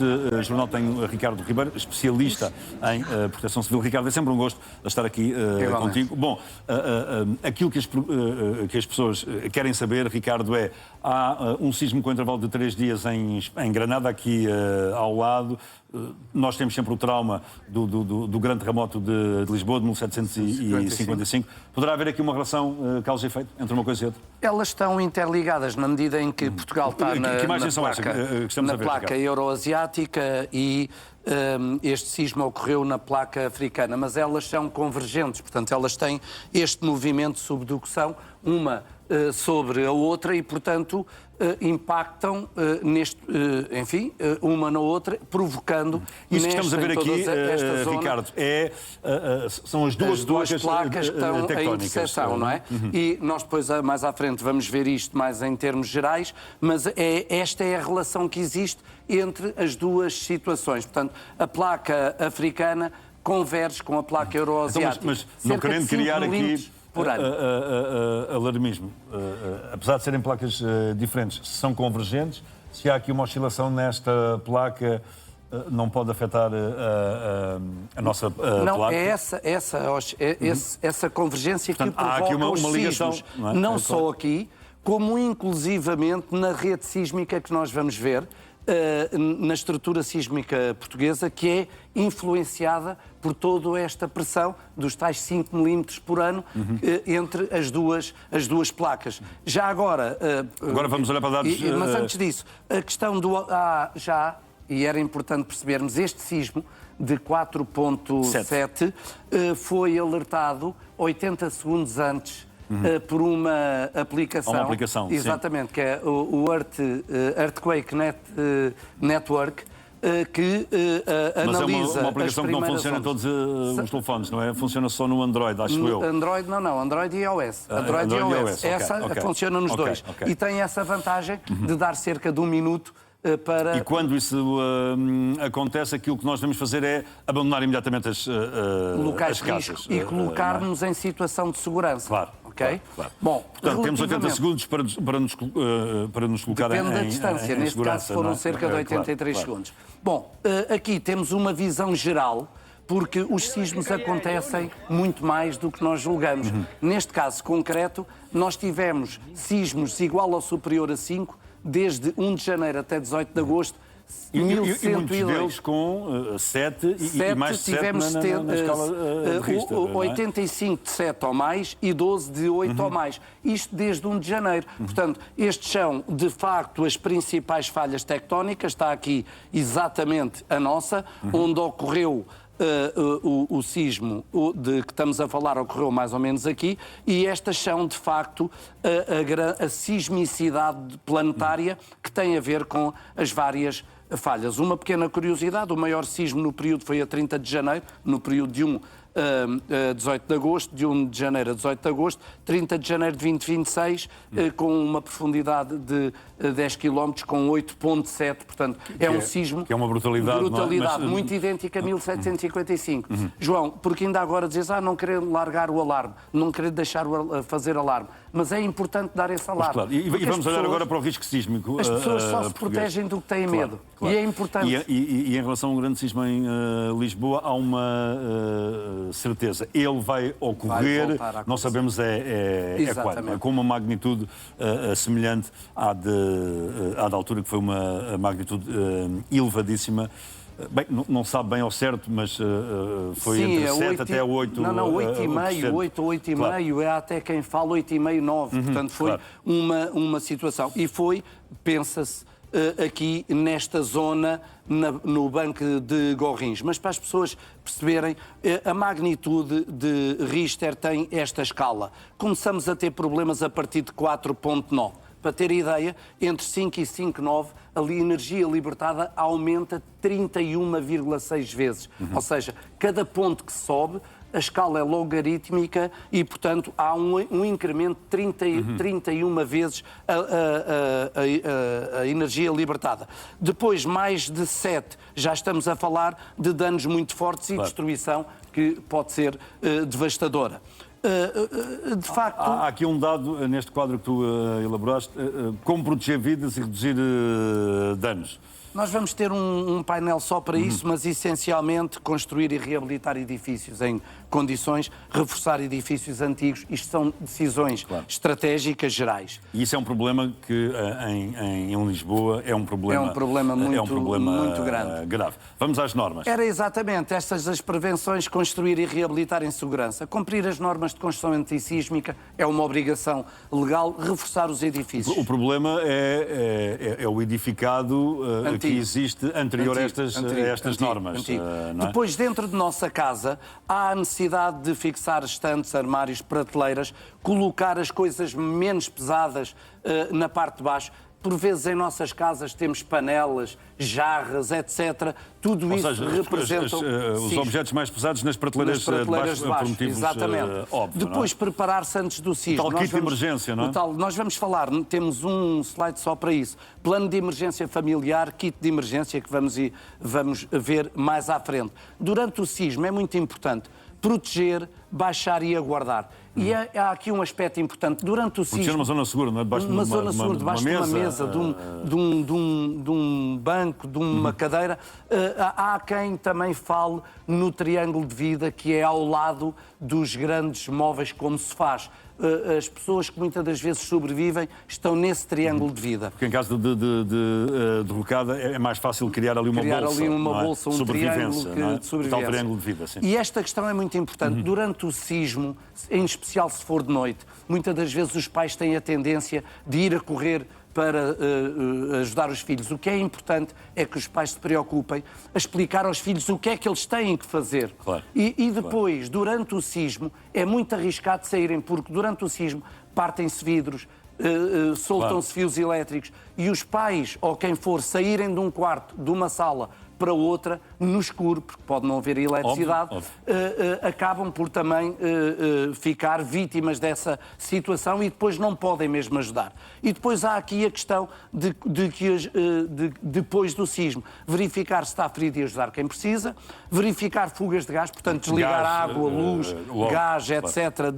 neste jornal tenho Ricardo Ribeiro, especialista em proteção civil. Ricardo, é sempre um gosto estar aqui contigo. Bom, aquilo que as pessoas querem saber, Ricardo, há um sismo com intervalo de 3 dias em Granada, aqui ao lado. Nós temos sempre o trauma do grande terremoto de Lisboa, de 1755. Poderá haver aqui uma relação causa e efeito entre uma coisa e outra? Elas estão interligadas na medida em que Portugal está na placa euroasiática e este sismo ocorreu na placa africana, mas elas são convergentes, portanto elas têm este movimento de subducção, uma sobre a outra e, portanto, impactam uma na outra, provocando isso que estamos a ver aqui, Ricardo, são as duas placas que estão em interseção, não é? E nós depois, mais à frente, vamos ver isto mais em termos gerais, mas esta é a relação que existe entre as duas situações. Portanto, a placa africana converge com a placa euroasiática. Mas não querendo criar aqui alarmismo, apesar de serem placas diferentes, são convergentes. Se há aqui uma oscilação nesta placa, não pode afetar a nossa placa? Não, é essa convergência, portanto, que provoca uma ligação, sismos, não só aqui, como inclusivamente na rede sísmica que nós vamos ver, na estrutura sísmica portuguesa, que é influenciada por toda esta pressão dos tais 5 milímetros por ano entre as duas placas. Já agora... Agora vamos olhar para dados... Mas antes disso, a questão do... e era importante percebermos, este sismo de 4.7 foi alertado 80 segundos antes por uma aplicação. Uma aplicação, exatamente, sim. Que é o Earthquake Network, que analisa. Mas é uma aplicação que não funciona em todos os telefones, não é? Funciona só no Android, acho eu. Android não, Android e iOS. Android e iOS. Essa funciona nos dois. E tem essa vantagem de dar cerca de 1 minuto para... E quando isso acontece, aquilo que nós devemos fazer é abandonar imediatamente as locais casas. De risco e colocar-nos em situação de segurança. Claro. Okay? Claro. Bom, portanto, temos 80 segundos para nos colocar depende da distância. Neste caso foram cerca de 83 segundos. Bom, aqui temos uma visão geral, porque os sismos acontecem muito mais do que nós julgamos. Neste caso concreto, nós tivemos sismos igual ou superior a 5, desde 1 de janeiro até 18 de agosto, e muitos deles com 7 e mais de 7 na escala de Richter. 85 de 7 ou mais e 12 de 8 ou mais. Isto desde 1 de janeiro. Portanto, estes são, de facto, as principais falhas tectónicas. Está aqui exatamente a nossa, onde ocorreu... o sismo de que estamos a falar ocorreu mais ou menos aqui, e estas são, de facto, a sismicidade planetária que tem a ver com as várias falhas. Uma pequena curiosidade, o maior sismo no período foi a 30 de janeiro, no período de 1 a 18 de agosto, de 1 de janeiro a 18 de agosto, 30 de janeiro de 2026, com uma profundidade de 10 km, com 8.7, portanto, é um sismo... Que é uma brutalidade, mas... muito idêntica a 1755. João, porque ainda agora dizes, não querer largar o alarme, não querer deixar fazer alarme, mas é importante dar esse alarme. Claro. E vamos olhar agora para o risco sísmico. As pessoas só se protegem do que têm medo. Claro. E é importante. E em relação a um grande sismo em Lisboa, há uma certeza. Ele vai ocorrer, não sabemos quando. É com uma magnitude semelhante à da altura, que foi uma magnitude elevadíssima. Bem, não sabe bem ao certo, mas foi entre 7 até 8. Não, 8,5, 8 ou 8,5, claro. É até quem fala 8,5, 9. Portanto, foi uma situação. E foi, pensa-se, aqui nesta zona, no Banco de Gorrins. Mas para as pessoas perceberem, a magnitude de Richter tem esta escala. Começamos a ter problemas a partir de 4.9. Para ter ideia, entre 5 e 5,9, ali a energia libertada aumenta 31,6 vezes. Ou seja, cada ponto que sobe, a escala é logarítmica e, portanto, há um incremento de 31 vezes a energia libertada. Depois, mais de 7, já estamos a falar de danos muito fortes e destruição que pode ser devastadora. De facto... Há aqui um dado neste quadro que tu elaboraste, como proteger vidas e reduzir danos. Nós vamos ter um painel só para isso, mas essencialmente construir e reabilitar edifícios em condições, reforçar edifícios antigos. Isto são decisões estratégicas gerais. E isso é um problema que em Lisboa é um problema muito grave. Vamos às normas. Era exatamente estas as prevenções, construir e reabilitar em segurança. Cumprir as normas de construção antissísmica é uma obrigação legal, reforçar os edifícios. O problema é o edificado que existe anterior a estas normas. Não é? Depois, dentro de nossa casa, há a necessidade de fixar estantes, armários, prateleiras, colocar as coisas menos pesadas na parte de baixo. Por vezes em nossas casas temos panelas, jarras, etc. Tudo isso representa os objetos mais pesados nas prateleiras de baixo, por motivos óbvios. Depois preparar-se antes do sismo. O tal kit de emergência, não é? Nós vamos falar, temos um slide só para isso. Plano de emergência familiar, kit de emergência, que vamos ver mais à frente. Durante o sismo é muito importante proteger, baixar e aguardar. E há aqui um aspecto importante. Durante o sismo... Proteger uma zona segura, não é? Debaixo de uma mesa, de um banco, de uma cadeira. Há quem também fale no triângulo de vida, que é ao lado dos grandes móveis, como se faz. As pessoas que muitas das vezes sobrevivem estão nesse triângulo de vida. Porque em caso de derrocada é mais fácil criar ali uma bolsa, um triângulo de sobrevivência. Tal triângulo de vida, sim. E esta questão é muito importante. Durante o sismo, em especial se for de noite, muitas das vezes os pais têm a tendência de ir a correr para ajudar os filhos. O que é importante é que os pais se preocupem a explicar aos filhos o que é que eles têm que fazer. Claro. E depois, durante o sismo, é muito arriscado saírem, porque durante o sismo partem-se vidros, soltam-se fios elétricos, e os pais, ou quem for, saírem de um quarto, de uma sala, para outra, no escuro, porque pode não haver eletricidade, acabam por também ficar vítimas dessa situação e depois não podem mesmo ajudar. E depois há aqui a questão de depois do sismo, verificar se está ferido e ajudar quem precisa, verificar fugas de gás, portanto, desligar água, luz, gás, etc.,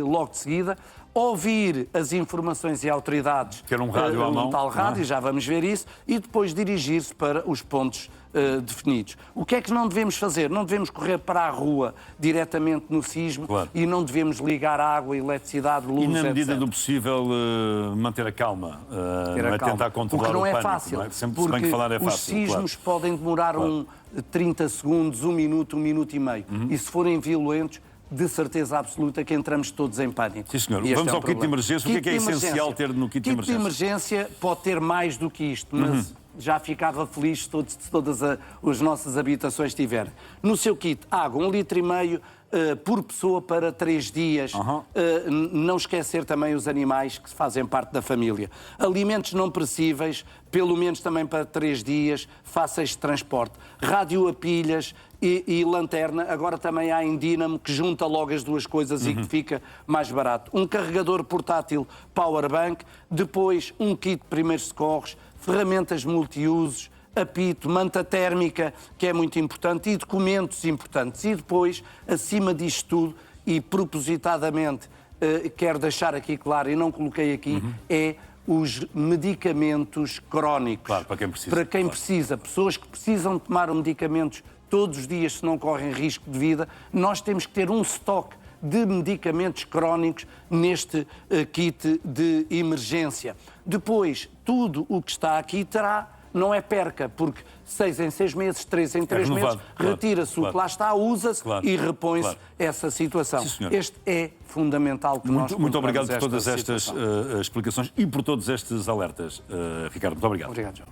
logo de seguida, ouvir as informações e autoridades, ter um rádio à mão, tal rádio, já vamos ver isso, e depois dirigir-se para os pontos definidos. O que é que não devemos fazer? Não devemos correr para a rua diretamente no sismo e não devemos ligar água, eletricidade, luz, etc. E na medida etc. do possível manter a calma, tentar controlar o pânico. Porque não é fácil, não é? Sempre porque se bem que falar é fácil, os sismos podem demorar 30 segundos, 1 minuto e meio. E se forem violentos, de certeza absoluta que entramos todos em pânico. Sim, senhor. Vamos ao kit de emergência. O que é essencial ter no kit de emergência? Kit de emergência pode ter mais do que isto, mas já ficava feliz se todas as nossas habitações tiverem. No seu kit, água, 1,5 litro por pessoa para 3 dias. Não esquecer também os animais que fazem parte da família. Alimentos não perecíveis, pelo menos também para 3 dias, fáceis de transporte. Rádio a pilhas e lanterna. Agora também há em dínamo, que junta logo as duas coisas e que fica mais barato. Um carregador portátil powerbank, depois um kit de primeiros socorros, ferramentas multiusos, apito, manta térmica, que é muito importante, e documentos importantes. E depois, acima disto tudo, e propositadamente quero deixar aqui claro, e não coloquei aqui, é os medicamentos crónicos. Claro, para quem precisa. Para quem precisa, pessoas que precisam de tomar medicamentos todos os dias, se não correm risco de vida, nós temos que ter um estoque de medicamentos crónicos neste kit de emergência. Depois, tudo o que está aqui terá, não é perca, porque 6 em 6 meses, 3 em 3 meses, retira-se o que lá está, usa-se e repõe-se essa situação. Sim, este é fundamental que nós Muito obrigado por todas estas explicações e por todos estes alertas, Ricardo. Muito obrigado. Obrigado, João.